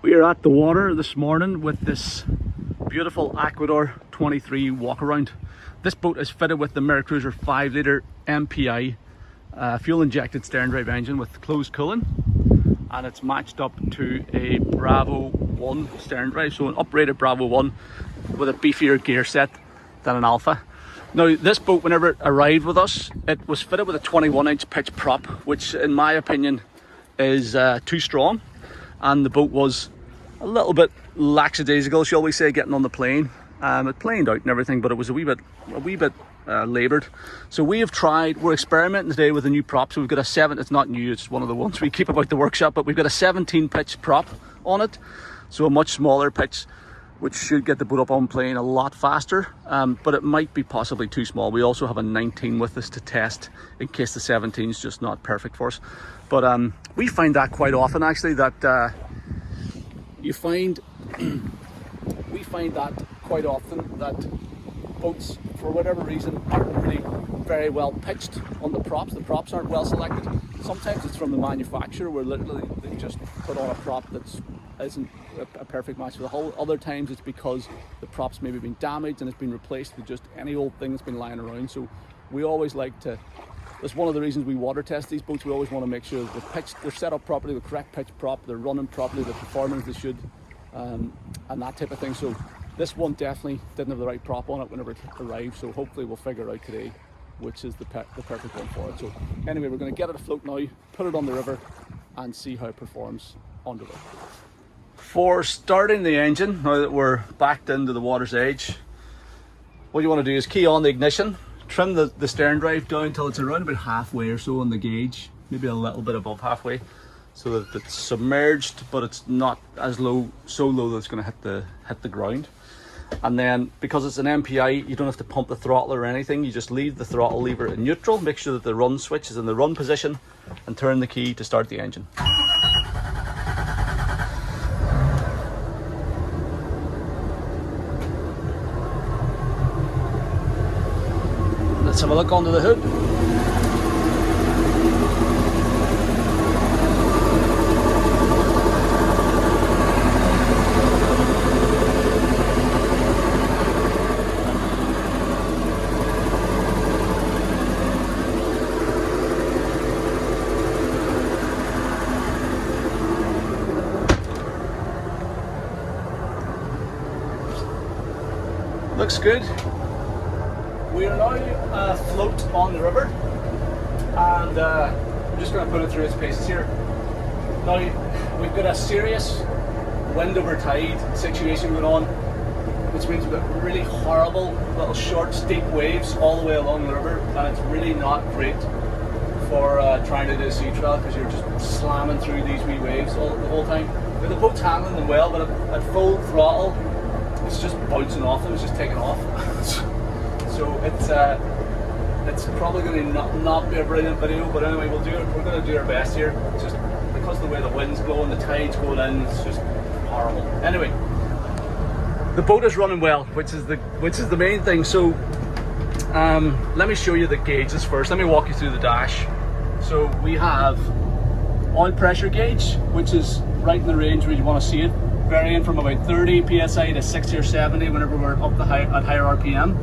We are at the water this morning with this beautiful Aquador 23 walk around. This boat is fitted with the Mercruiser 5 litre MPI fuel injected stern drive engine with closed cooling, and it's matched up to a Bravo 1 stern drive, so an uprated Bravo 1 with a beefier gear set than an Alpha. Now this boat, whenever it arrived with us, it was fitted with a 21-inch pitch prop, which in my opinion is too strong, and the boat was a little bit lackadaisical, shall we say, getting on the plane. It planed out and everything, but it was a wee bit laboured. So we have tried, we're experimenting today with a new prop. So we've got it's not new, it's one of the ones we keep about the workshop, but we've got a 17 pitch prop on it. So a much smaller pitch, which should get the boat up on plane a lot faster, but it might be possibly too small. We also have a 19 with us to test in case the 17 is just not perfect for us. But we find that quite often, actually, that we find that quite often that boats, for whatever reason, aren't really very well pitched on the props. The props aren't well selected. Sometimes it's from the manufacturer, where literally they just put on a prop that isn't a perfect match for the hull. Other times it's because the prop's maybe been damaged and it's been replaced with just any old thing that's been lying around. So we always like to, that's one of the reasons we water test these boats. We always want to make sure that they're set up properly, the correct pitch prop, they're running properly, they're performing as they should, and that type of thing. So this one definitely didn't have the right prop on it whenever it arrived, so hopefully we'll figure out today which is the perfect one for it. So anyway, we're going to get it afloat now, put it on the river and see how it performs on the river. For starting the engine, now that we're backed into the water's edge, what you want to do is key on the ignition, trim the stern drive down till it's around about halfway or so on the gauge, maybe a little bit above halfway, so that it's submerged but it's not as low, so low that it's going to hit the ground. And then, because it's an MPI, you don't have to pump the throttle or anything. You just leave the throttle lever in neutral, make sure that the run switch is in the run position, and turn the key to start the engine. Let's have a look under the hood. Looks good. We are now afloat on the river, and I'm just going to put it through its paces here. Now, we've got a serious wind over tide situation going on, which means we've got really horrible little short steep waves all the way along the river, and it's really not great for trying to do a sea trial, because you're just slamming through these wee waves the whole time. But the boat's handling them well, but at full throttle it's just bouncing off them, it's just taking off. So it's probably going to not be a brilliant video, but anyway, we're going to do our best here. It's just because of the way the wind's blowing, the tide's going in, it's just horrible. Anyway, the boat is running well, which is the main thing. So let me show you the gauges first. Let me walk you through the dash. So we have oil pressure gauge, which is right in the range where you want to see it, varying from about 30 psi to 60 or 70 whenever we're up at higher RPM.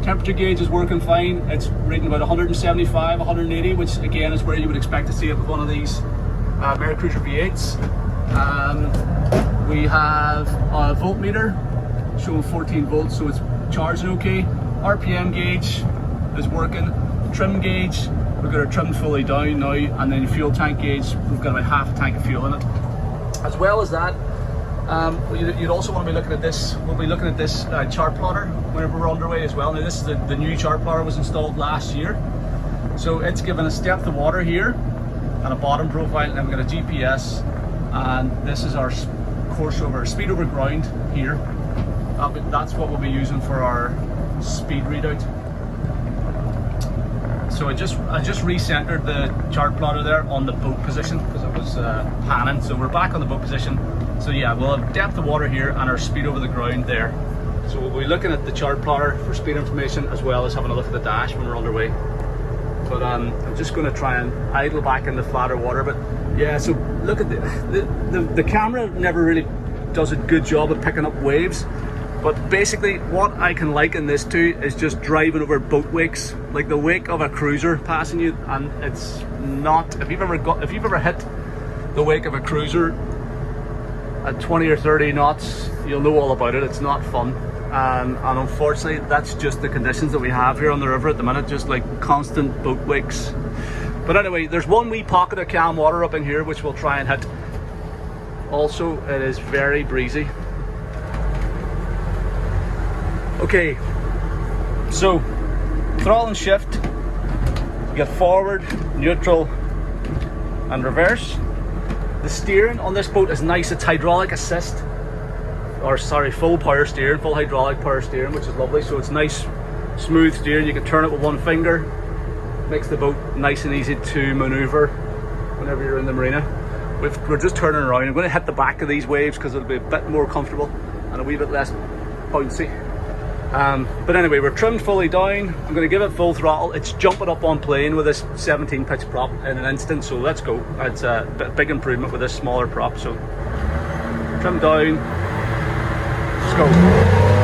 Temperature gauge is working fine. It's reading about 175, 180, which again is where you would expect to see it with one of these Mercruiser V8s. We have a voltmeter showing 14 volts, so it's charging okay. RPM gauge is working. Trim gauge, we've got it trimmed fully down now, and then fuel tank gauge, we've got about half a tank of fuel in it. As well as that, you'd also want to be looking at this. We'll be looking at this chart plotter whenever we're underway as well. Now this is the new chart plotter, was installed last year, so it's given us depth of water here and a bottom profile, and then we've got a GPS, and this is our speed over ground here. That's what we'll be using for our speed readout. So I just recentered the chart plotter there on the boat position because it was panning. So we're back on the boat position. So yeah, we'll have depth of water here and our speed over the ground there. So we'll be looking at the chart plotter for speed information, as well as having a look at the dash when we're underway. But I'm just going to try and idle back into flatter water. But yeah, so look at the camera never really does a good job of picking up waves. But basically what I can liken this to is just driving over boat wakes, like the wake of a cruiser passing you. And it's not, if you've ever hit the wake of a cruiser at 20 or 30 knots, you'll know all about it. It's not fun. And unfortunately that's just the conditions that we have here on the river at the minute, just like constant boat wakes. But anyway, there's one wee pocket of calm water up in here which we'll try and hit. Also, it is very breezy. Okay, so throttle and shift, you get forward, neutral and reverse. The steering on this boat is nice. It's hydraulic assist, or sorry, full power steering, full hydraulic power steering, which is lovely. So it's nice smooth steering. You can turn it with one finger. Makes the boat nice and easy to maneuver whenever you're in the marina. We're just turning around. I'm going to hit the back of these waves because it'll be a bit more comfortable and a wee bit less bouncy. But anyway, we're trimmed fully down. I'm going to give it full throttle. It's jumping up on plane with this 17 pitch prop in an instant, so let's go. It's a big improvement with this smaller prop. So trim down, let's go.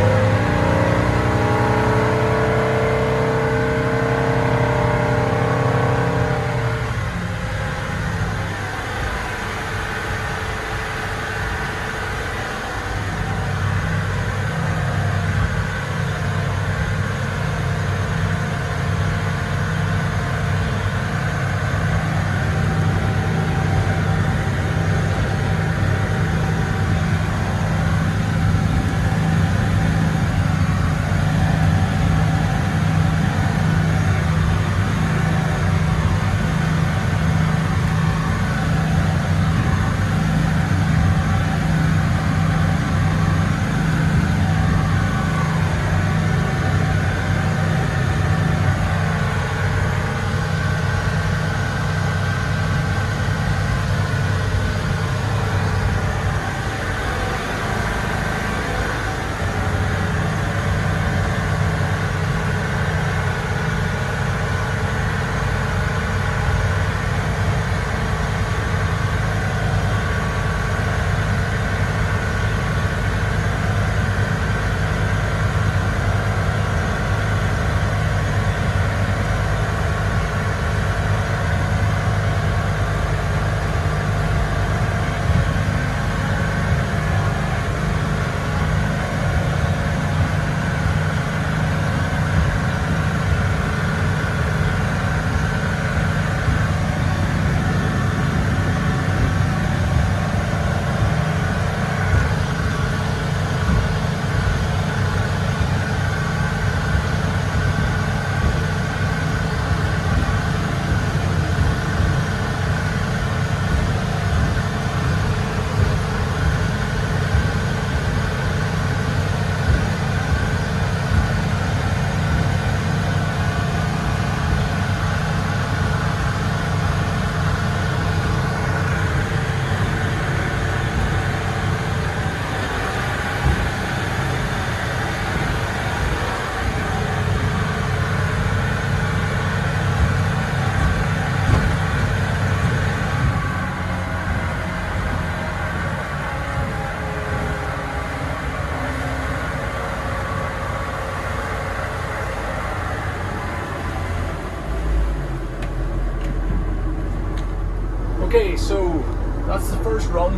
Okay, so that's the first run.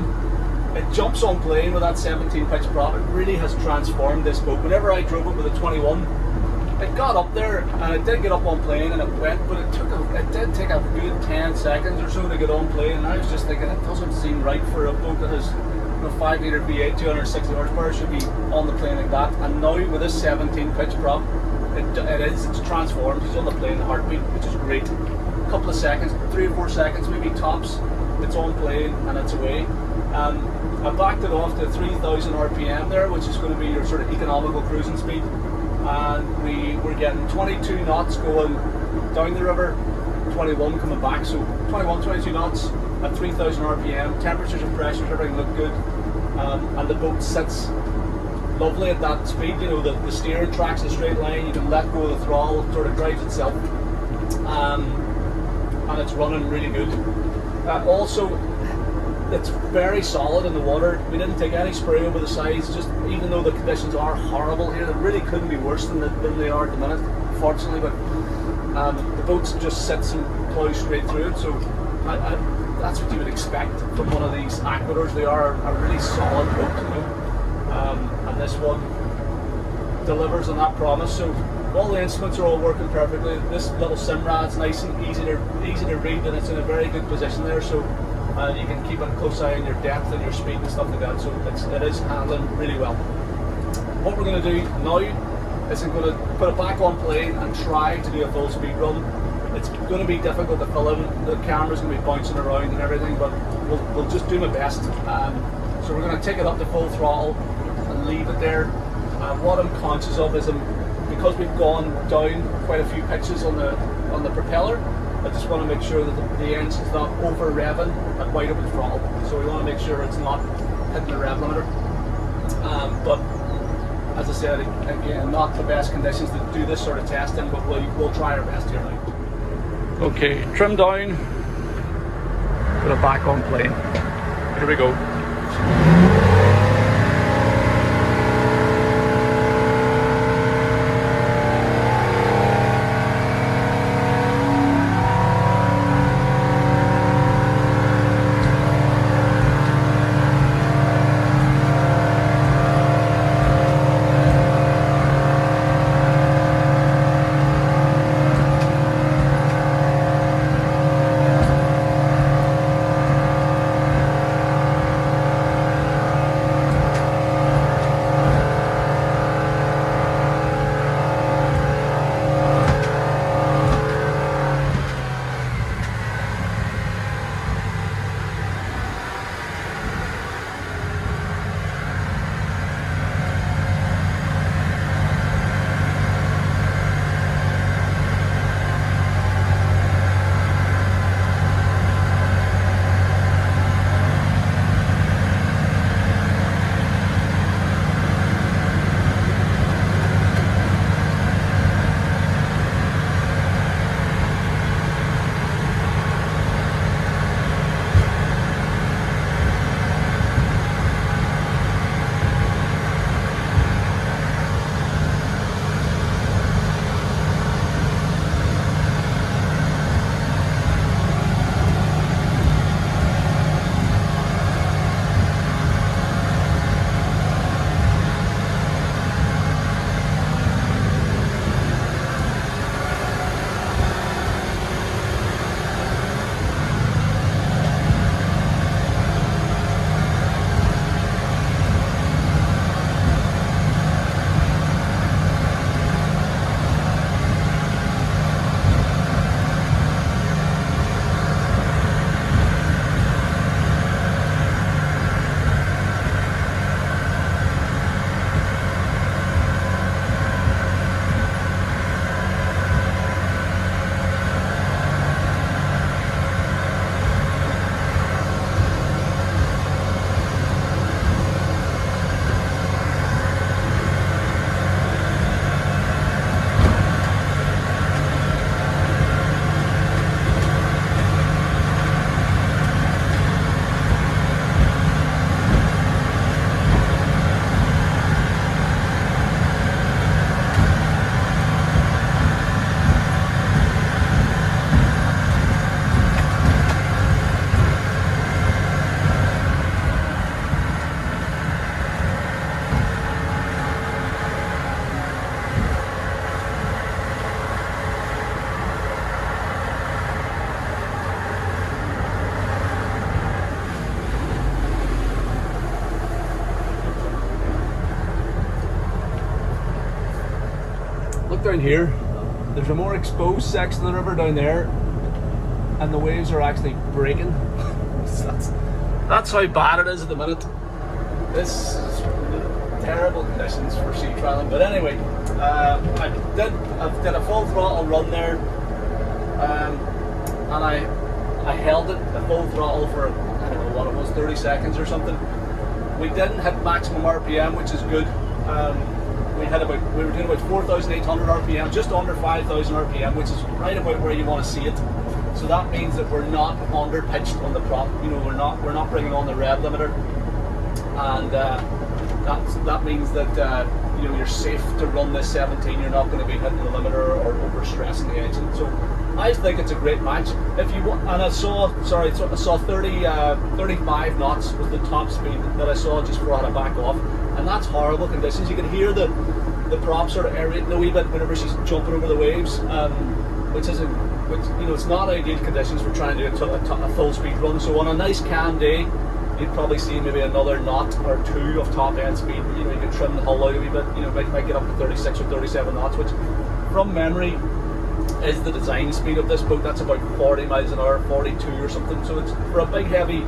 It jumps on plane with that 17 pitch prop. It really has transformed this boat. Whenever I drove it with a 21, it got up there and it did get up on plane and it went, but it did take a good 10 seconds or so to get on plane, and I was just thinking it doesn't seem right for a boat that has a 5 litre V8, 260 horsepower, should be on the plane like that. And now with this 17 pitch prop, it's transformed. It's on the plane in a heartbeat, which is great. A couple of seconds, 3 or 4 seconds maybe tops, it's on plane and it's away. I backed it off to 3,000 RPM there, which is going to be your sort of economical cruising speed. And we were getting 22 knots going down the river, 21 coming back, so 21, 22 knots at 3,000 RPM. Temperatures and pressures, everything looked good, and the boat sits lovely at that speed. You know, the steering tracks in a straight line, you can let go of the throttle, it sort of drives itself, and it's running really good. Also, it's very solid in the water. We didn't take any spray over the sides, just even though the conditions are horrible here, they really couldn't be worse than they are at the minute, fortunately. But the boats just sits and plows straight through it, so that's what you would expect from one of these Aquadors. They are a really solid boat, you know, and this one delivers on that promise. So all the instruments are all working perfectly. This little Simrad's nice and easy to read, and it's in a very good position there. So you can keep a close eye on your depth and your speed and stuff like that. So it is handling really well. What we're going to do now is I'm going to put it back on plane and try to do a full speed run. It's going to be difficult to film. The camera's going to be bouncing around and everything, but we'll just do my best. So we're going to take it up to full throttle and leave it there. What I'm conscious of is because we've gone down quite a few pitches on the propeller, I just want to make sure that the engine's not over revving at wide open throttle. So we want to make sure it's not hitting the rev limiter. But as I said, again, not the best conditions to do this sort of testing, but we'll try our best here now. Okay, trim down, put it back on plane. Here we go. Down here, there's a more exposed section of the river down there, and the waves are actually breaking. That's how bad it is at the minute. This is terrible conditions for sea trialing. But anyway, I did a full throttle run there, and I held it at full throttle for, I don't know what it was, 30 seconds or something. We didn't hit maximum RPM, which is good. We were doing about 4,800 RPM, just under 5,000 RPM, which is right about where you want to see it. So that means that we're not under pitched on the prop. You know, we're not bringing on the rev limiter, and that means that you know, you're safe to run this 17. You're not going to be hitting the limiter or over stressing the engine. So I think it's a great match. If you want, and I saw 35 knots was the top speed that I saw just before I had to back off, and that's horrible conditions. You can hear the prop sort of aerating a wee bit whenever she's jumping over the waves, which you know, it's not ideal conditions for trying to do a full speed run. So on a nice calm day, you'd probably see maybe another knot or two of top end speed. You know, you could trim the hull out a wee bit. You know, might get up to 36 or 37 knots, which from memory is the design speed of this boat. That's about 40 miles an hour, 42 or something. So it's, for a big heavy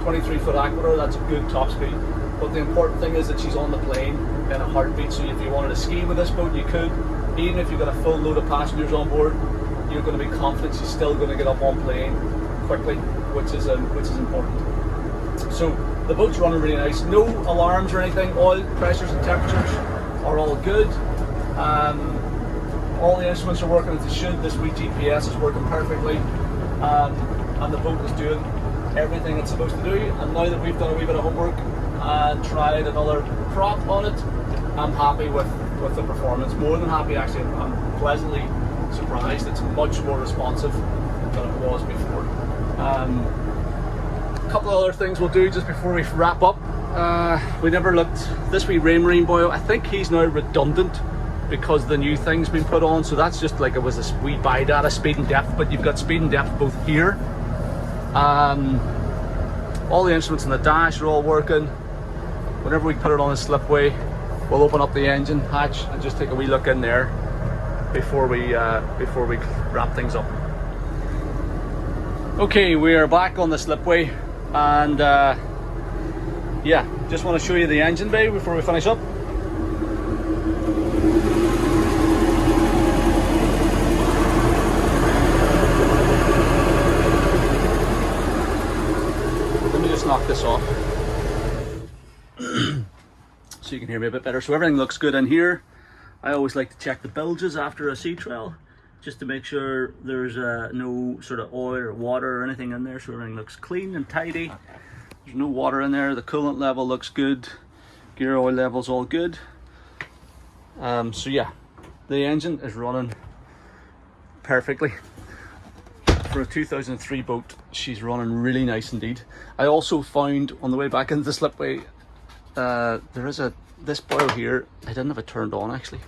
23-foot Aquador, that's a good top speed. But the important thing is that she's on the plane in a heartbeat. So if you wanted to ski with this boat, you could. Even if you've got a full load of passengers on board, you're going to be confident she's still going to get up on plane quickly, which is important. So the boat's running really nice. No alarms or anything. Oil pressures and temperatures are all good. All the instruments are working as they should. This wee GPS is working perfectly, and the boat is doing everything it's supposed to do. And now that we've done a wee bit of homework and tried another prop on it, I'm happy with the performance. More than happy, actually. I'm pleasantly surprised. It's much more responsive than it was before. A couple of other things we'll do just before we wrap up. We never looked, this wee Raymarine boil, I think he's now redundant because the new thing's been put on, so that's just like it was a wee by data speed and depth, but you've got speed and depth both here. All the instruments in the dash are all working. Whenever we put it on a slipway, we'll open up the engine hatch and just take a wee look in there before we wrap things up. Okay, we are back on the slipway, and yeah, just want to show you the engine bay before we finish up. Let me just knock this off so you can hear me a bit better. So everything looks good in here. I always like to check the bilges after a sea trial, just to make sure there's no sort of oil or water or anything in there, so everything looks clean and tidy. There's no water in there. The coolant level looks good. Gear oil level's all good. So yeah, the engine is running perfectly. For a 2003 boat, she's running really nice indeed. I also found on the way back into the slipway, there is this boil here. I didn't have it turned on actually.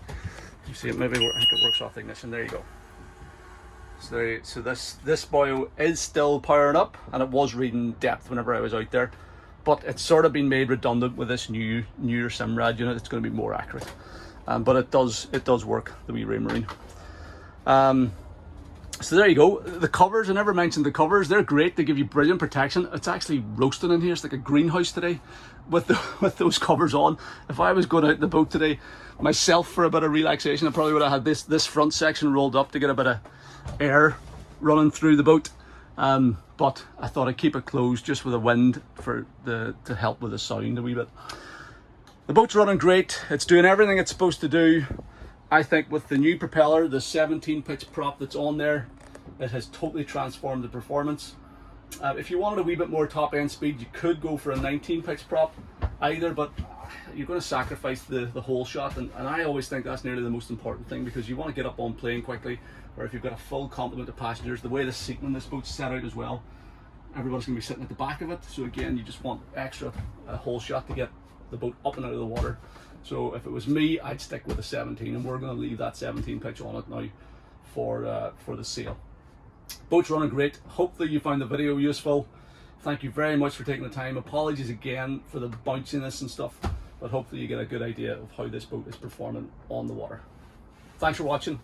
You see it, maybe I think it works off the ignition. There you go. So this boil is still powering up, and it was reading depth whenever I was out there, but it's sort of been made redundant with this newer Simrad unit. It's going to be more accurate, but it does work, the wee Raymarine. So there you go. The covers, I never mentioned the covers. They're great. They give you brilliant protection. It's actually roasting in here. It's like a greenhouse today with those covers on. If I was going out in the boat today myself for a bit of relaxation, I probably would have had this front section rolled up to get a bit of air running through the boat. But I thought I'd keep it closed just with the wind to help with the sound a wee bit. The boat's running great. It's doing everything it's supposed to do. I think with the new propeller, the 17 pitch prop that's on there, it has totally transformed the performance. If you wanted a wee bit more top end speed, you could go for a 19 pitch prop either, but you're going to sacrifice the whole shot, and I always think that's nearly the most important thing, because you want to get up on plane quickly, or if you've got a full complement of passengers. The way the seating on this boat's set out as well, everybody's going to be sitting at the back of it, so again, you just want extra whole shot to get the boat up and out of the water. So if it was me, I'd stick with the 17, and we're going to leave that 17 pitch on it now for the sail. Boat's running great. Hopefully you found the video useful. Thank you very much for taking the time. Apologies again for the bounciness and stuff, but hopefully you get a good idea of how this boat is performing on the water. Thanks for watching.